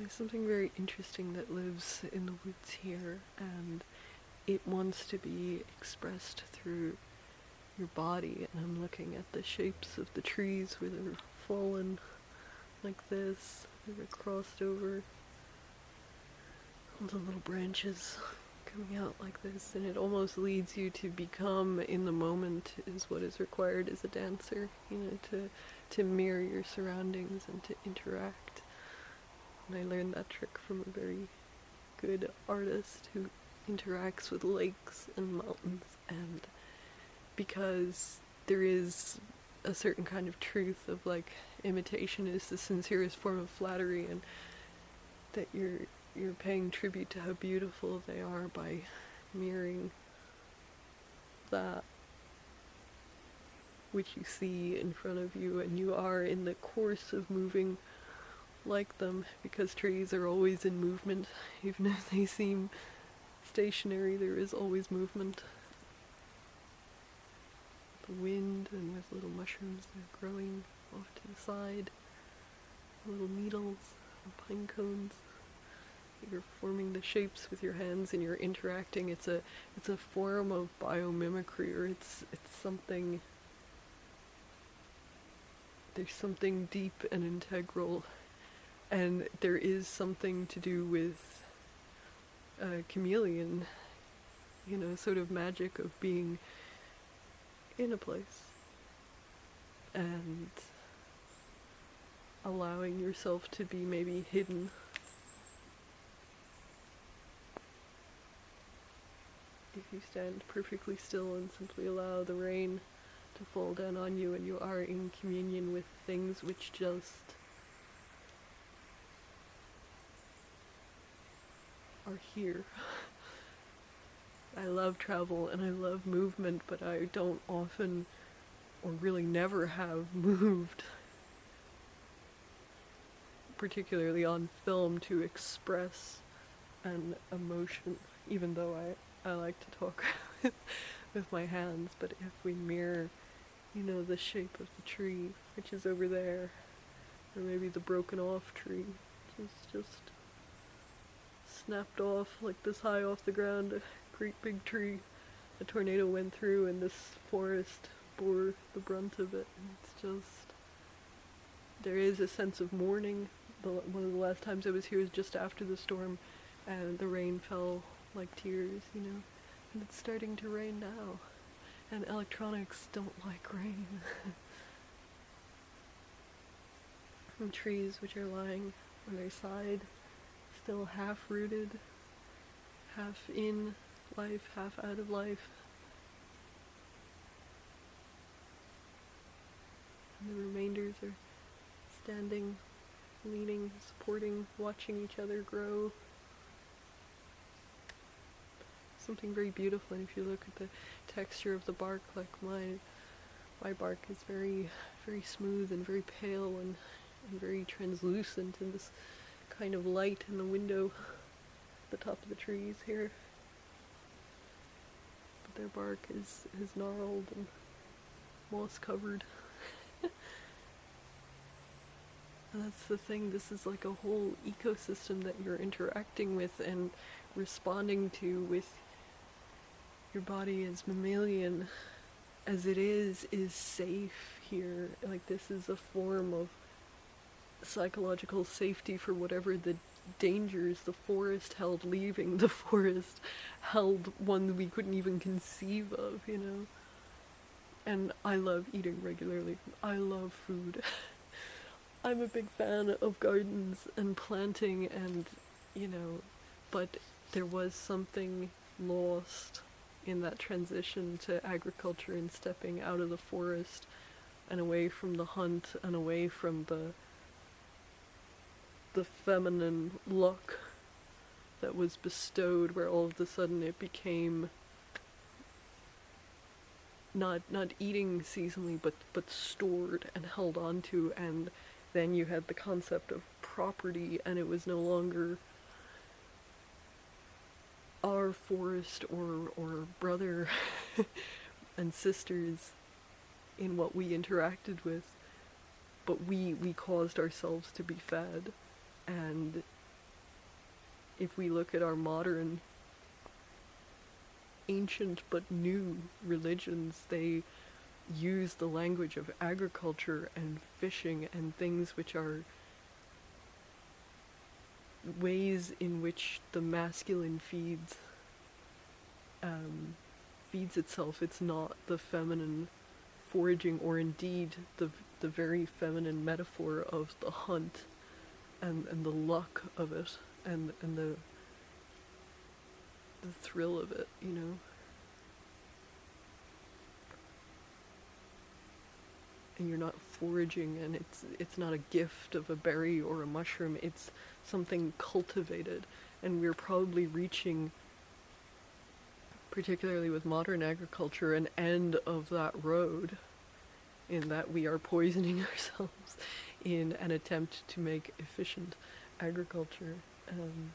There's something very interesting that lives in the woods here, and it wants to be expressed through your body. And I'm looking at the shapes of the trees where they're fallen like this, they're crossed over, all the little branches coming out like this, and it almost leads you to become in the moment is what is required as a dancer, to mirror your surroundings and to interact. And I learned that trick from a very good artist who interacts with lakes and mountains, and because there is a certain kind of truth of like imitation is the sincerest form of flattery, and that you're paying tribute to how beautiful they are by mirroring that which you see in front of you, and you are in the course of moving like them, because trees are always in movement. Even if they seem stationary, there is always movement. The wind, and with little mushrooms that are growing off to the side, little needles and pine cones. You're forming the shapes with your hands and you're interacting. It's a form of biomimicry, or it's something. There's something deep and integral, and there is something to do with a chameleon, sort of magic of being in a place and allowing yourself to be maybe hidden. If you stand perfectly still and simply allow the rain to fall down on you, and you are in communion with things which just are here. I love travel and I love movement, but I don't often, or really never have, moved, particularly on film, to express an emotion, even though I like to talk with my hands. But if we mirror, the shape of the tree, which is over there, or maybe the broken off tree, which is just snapped off like this high off the ground, a great big tree a tornado went through, and this forest bore the brunt of it. And it's just, there is a sense of mourning. One of the last times I was here was just after the storm, and the rain fell like tears, and it's starting to rain now, and electronics don't like rain. And trees which are lying on their side, still half rooted, half in life, half out of life. And the remainders are standing, leaning, supporting, watching each other grow. Something very beautiful. And if you look at the texture of the bark, like my bark is very, very smooth and very pale and very translucent, in this kind of light in the window at the top of the trees here. But their bark is gnarled and moss covered. And that's the thing, this is like a whole ecosystem that you're interacting with and responding to with your body as mammalian as it is safe here. Like, this is a form of psychological safety for whatever the dangers the forest held. Leaving the forest held one we couldn't even conceive of, And I love eating regularly. I love food. I'm a big fan of gardens and planting and, but there was something lost in that transition to agriculture and stepping out of the forest and away from the hunt and away from the feminine look that was bestowed, where all of a sudden it became not eating seasonally, but stored and held onto, and then you had the concept of property, and it was no longer our forest or brother and sisters in what we interacted with, but we caused ourselves to be fed. And if we look at our modern, ancient but new religions, they use the language of agriculture and fishing and things which are ways in which the masculine feeds itself. It's not the feminine foraging, or indeed the very feminine metaphor of the hunt and the luck of it, and the thrill of it, you know. And you're not foraging, and it's not a gift of a berry or a mushroom, it's something cultivated. And we're probably reaching, particularly with modern agriculture, an end of that road, in that we are poisoning ourselves in an attempt to make efficient agriculture. And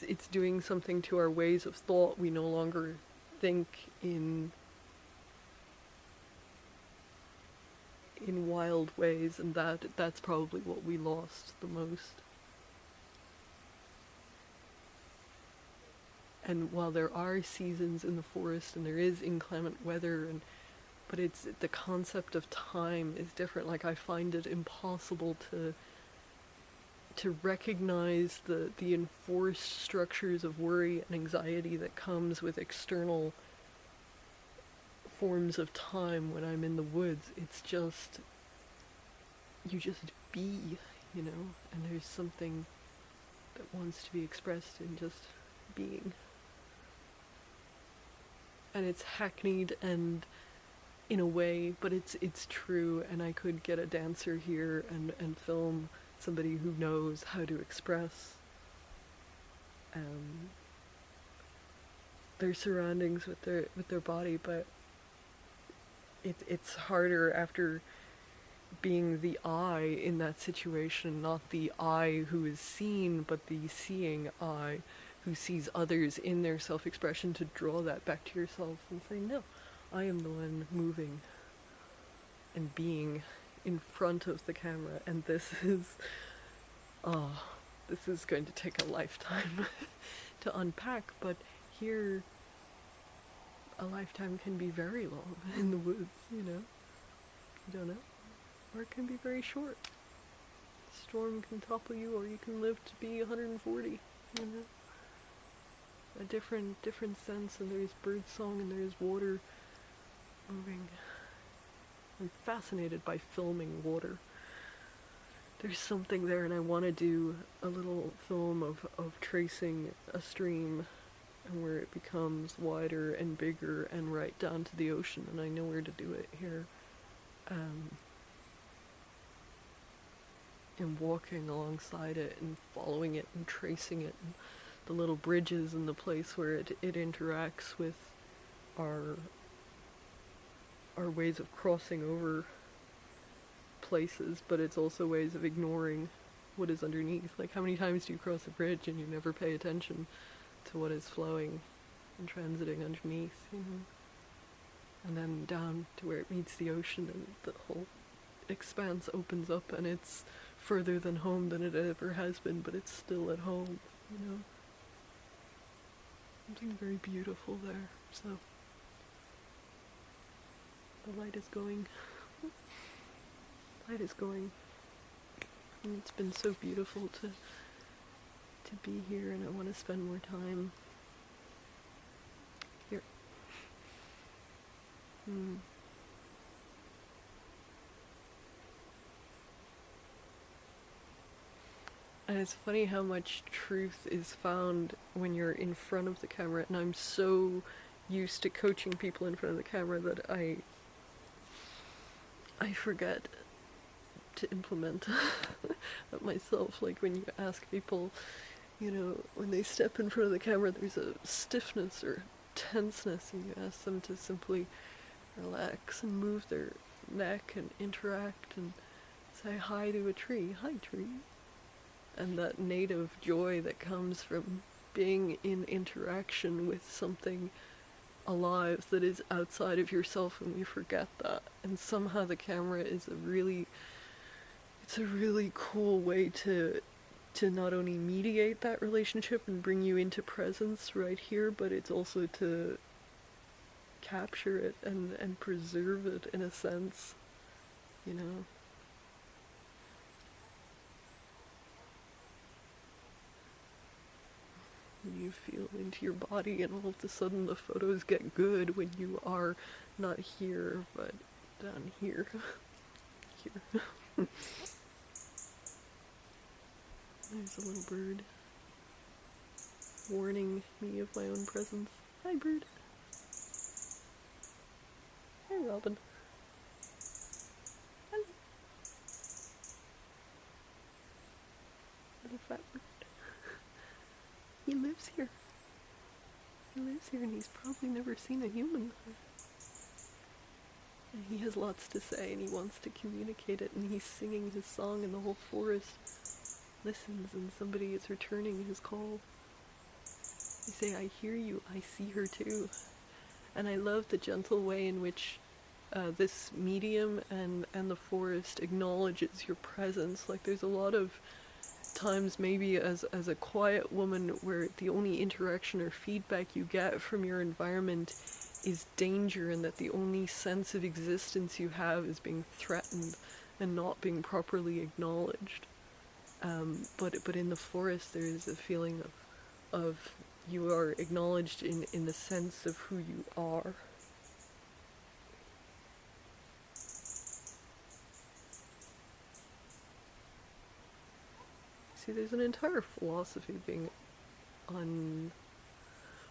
it's doing something to our ways of thought. We no longer think in wild ways, and that's probably what we lost the most. And while there are seasons in the forest and there is inclement weather, but it's the concept of time is different. Like, I find it impossible to recognize the enforced structures of worry and anxiety that comes with external forms of time when I'm in the woods. It's just, you just be, you know, and there's something that wants to be expressed in just being. And it's hackneyed and in a way, but it's true, and I could get a dancer here and film somebody who knows how to express their surroundings with their body, but it's harder after being the I in that situation, not the I who is seen, but the seeing I who sees others in their self-expression, to draw that back to yourself and say, no, I am the one moving and being in front of the camera, and this is going to take a lifetime to unpack, but here a lifetime can be very long in the woods, you know. You don't know. Or it can be very short. The storm can topple you, or you can live to be 140, you know. A different sense, and there's bird song and there's water moving. I'm fascinated by filming water. There's something there, and I want to do a little film of tracing a stream and where it becomes wider and bigger and right down to the ocean, and I know where to do it here. And walking alongside it and following it and tracing it, and the little bridges and the place where it interacts with our ways of crossing over places, but it's also ways of ignoring what is underneath. Like, how many times do you cross a bridge and you never pay attention to what is flowing and transiting underneath, you know? And then down to where it meets the ocean, and the whole expanse opens up, and it's further than home than it ever has been, but it's still at home, you know? Something very beautiful there. So the light is going. Light is going. And it's been so beautiful to be here, and I want to spend more time here. And it's funny how much truth is found when you're in front of the camera, and I'm so used to coaching people in front of the camera that I forget to implement that myself. Like, when you ask people, you know, when they step in front of the camera, there's a stiffness or tenseness, and you ask them to simply relax and move their neck and interact and say hi to a tree. Hi, tree. And that native joy that comes from being in interaction with something alive that is outside of yourself, and we forget that. And somehow the camera is a really cool way to to not only mediate that relationship and bring you into presence right here, but it's also to capture it and preserve it in a sense, you know. You feel into your body, and all of a sudden the photos get good when you are not here, but down here. Here. There's a little bird warning me of my own presence. Hi, bird. Hi, Robin. Hello. Little fat bird. He lives here. He lives here, and he's probably never seen a human. And he has lots to say, and he wants to communicate it, and he's singing his song, and the whole forest listens, and somebody is returning his call. They say, I hear you, I see her too. And I love the gentle way in which this medium and the forest acknowledges your presence. Like, there's a lot of times maybe as a quiet woman where the only interaction or feedback you get from your environment is danger, and that the only sense of existence you have is being threatened and not being properly acknowledged. But in the forest there is a feeling of you are acknowledged in the sense of who you are. See, there's an entire philosophy being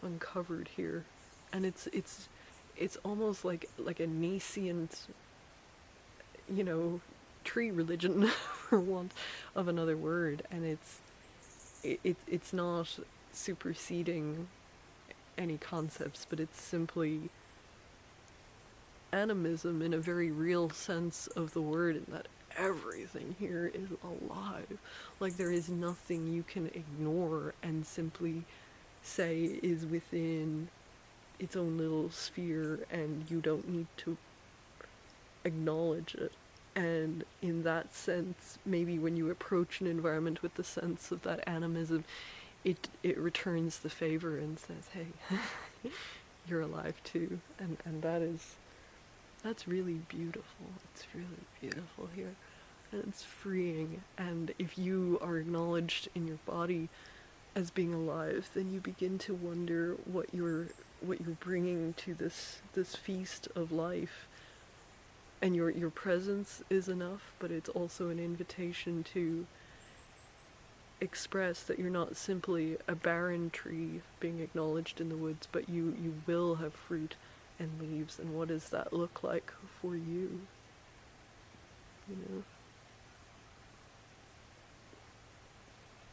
uncovered here, and it's almost like a nascent, you know, tree religion, for want of another word, and it's not superseding any concepts, but it's simply animism in a very real sense of the word, in that everything here is alive. Like, there is nothing you can ignore and simply say is within its own little sphere, and you don't need to acknowledge it. And in that sense, maybe when you approach an environment with the sense of that animism, it returns the favor and says, hey, you're alive too. And that's really beautiful. It's really beautiful here. And it's freeing. And if you are acknowledged in your body as being alive, then you begin to wonder what you're bringing to this feast of life. And your presence is enough, but it's also an invitation to express that you're not simply a barren tree being acknowledged in the woods, but you will have fruit and leaves. And what does that look like for you? You know?